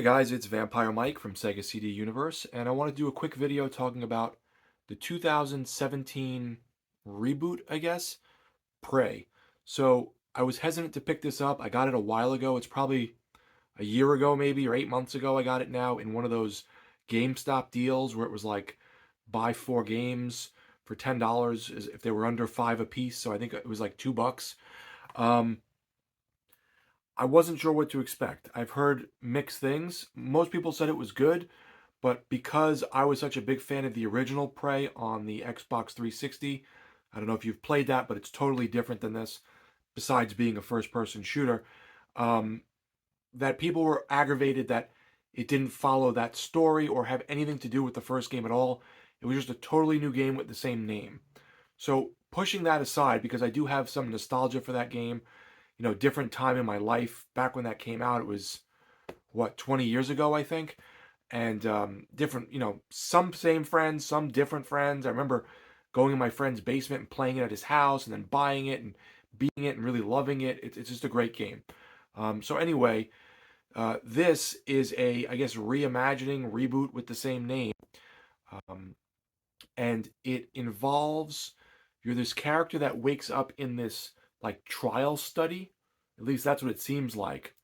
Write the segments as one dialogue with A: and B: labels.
A: guys, it's Vampire Mike from Sega CD Universe, and I want to do a quick video talking about the 2017 reboot, I guess, Prey. So I was hesitant to pick this up. I got it a while ago. It's probably a year ago, maybe, or 8 months ago. I got it now in one of those GameStop deals where it was like buy four games for $10 if they were under five a piece. So I think it was like $2. Um, I wasn't sure what to expect. I've heard mixed things. Most people said it was good, but because I was such a big fan of the original Prey on the Xbox 360, I don't know if you've played that, but it's totally different than this, besides being a first person shooter. Um, that people were aggravated that it didn't follow that story or have anything to do with the first game at all. It was just a totally new game with the same name. So, pushing that aside, because I do have some nostalgia for that game, different time in my life. Back when that came out, it was what, 20 years ago, I think. And different, some same friends, some different friends. I remember going in my friend's basement and playing it at his house and then buying it and beating it and really loving it. It's just a great game. So anyway, this is I guess, reimagining, reboot with the same name. Um, and it involves you're this character that wakes up in this like trial study. At least that's what it seems like.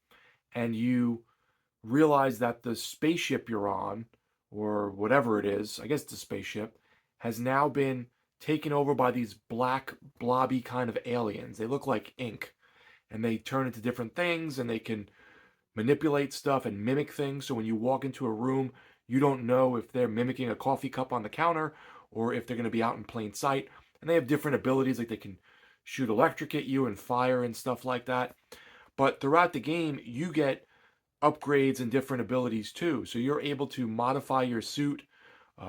A: And you realize that the spaceship you're on, or whatever it is, I guess it's a spaceship, has now been taken over by these black, blobby kind of aliens. They look like ink, and they turn into different things, and they can manipulate stuff and mimic things. So when you walk into a room, you don't know if they're mimicking a coffee cup on the counter or if they're going to be out in plain sight. And they have different abilities, like they can shoot electric at you and fire and stuff like that. But throughout the game, you get upgrades and different abilities too. So you're able to modify your suit,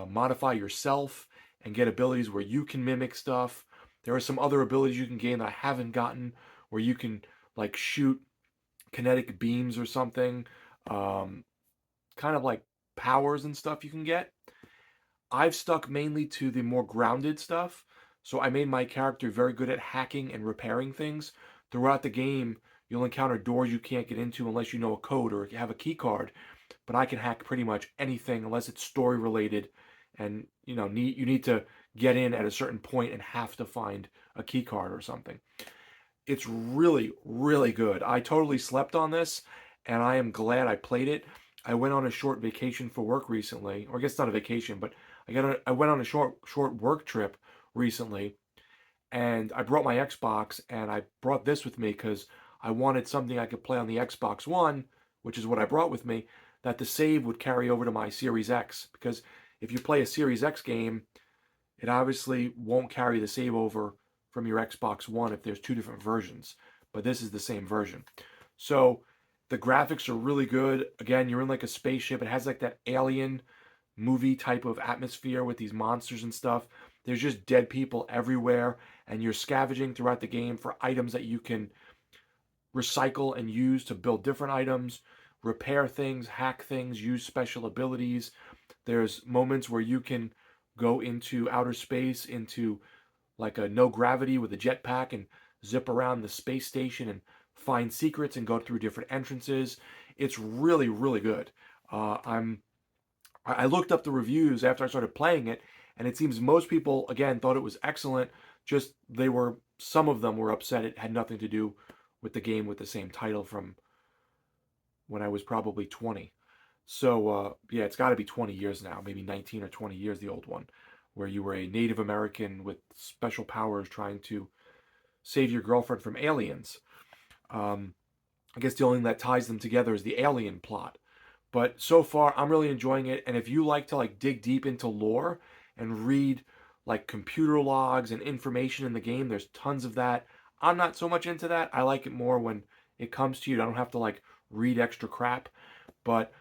A: modify yourself, and get abilities where you can mimic stuff. There are some other abilities you can gain that I haven't gotten, where you can like shoot kinetic beams or something, um, kind of like powers and stuff you can get. I've stuck mainly to the more grounded stuff, so I made my character very good at hacking and repairing things. Throughout the game, you'll encounter doors you can't get into unless you know a code or have a key card, but I can hack pretty much anything unless it's story related and you need to get in at a certain point and have to find a key card or something. It's really, really good. I totally slept on this, and I am glad I played it. I went on a short vacation for work recently, or I guess not a vacation, but I went on a short work trip recently, and I brought my Xbox, and I brought this with me because I wanted something I could play on the Xbox One, which is what I brought with me, that the save would carry over to my Series X. Because if you play a Series X game, it obviously won't carry the save over from your Xbox One if there's two different versions, but this is the same version. So the graphics are really good. Again, you're in like a spaceship. It has like that alien movie type of atmosphere with these monsters and stuff. There's just dead people everywhere, and you're scavenging throughout the game for items that you can recycle and use to build different items, repair things, hack things, use special abilities. There's moments where you can go into outer space, into like a no gravity with a jetpack and zip around the space station and find secrets and go through different entrances. It's really, really good. I looked up the reviews after I started playing it, and it seems most people again thought it was excellent. Just some of them were upset it had nothing to do with the game with the same title from when I was probably 20. So yeah, it's got to be 20 years now, maybe 19 or 20 years, the old one, where you were a Native American with special powers trying to save your girlfriend from aliens. Um, I guess the only thing that ties them together is the alien plot. But so far, I'm really enjoying it. And if you like to like dig deep into lore and read like computer logs and information in the game, there's tons of that. I'm not so much into that. I like it more when it comes to you. I don't have to like read extra crap. But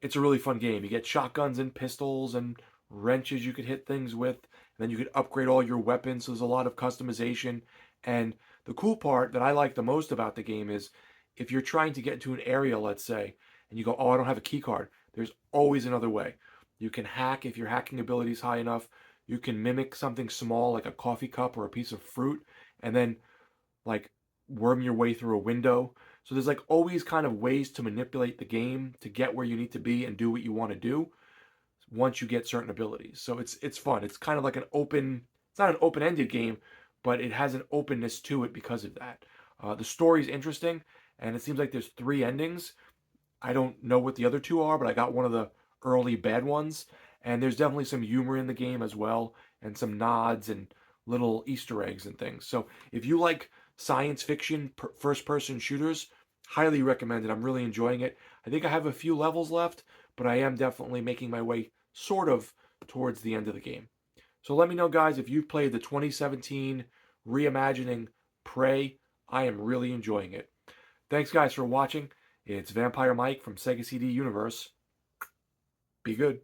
A: it's a really fun game. You get shotguns and pistols and wrenches you could hit things with. And then you could upgrade all your weapons. So there's a lot of customization. And the cool part that I like the most about the game is if you're trying to get to an area, let's say, and you go, oh, I don't have a key card, there's always another way. You can hack if your hacking ability is high enough. You can mimic something small like a coffee cup or a piece of fruit and then like worm your way through a window. So there's like always kind of ways to manipulate the game to get where you need to be and do what you want to do once you get certain abilities. So it's fun. It's kind of like an open. It's not an open-ended game, but it has an openness to it because of that. The story's interesting, and it seems like there's three endings. I don't know what the other two are, but I got one of the early bad ones. And there's definitely some humor in the game as well, and some nods and little Easter eggs and things. So if you like science fiction first person shooters, highly recommend it. I'm really enjoying it. I think I have a few levels left, but I am definitely making my way sort of towards the end of the game. So let me know, guys, if you've played the 2017 Reimagining Prey. I am really enjoying it. Thanks, guys, for watching. It's Vampire Mike from Sega CD Universe. Be good.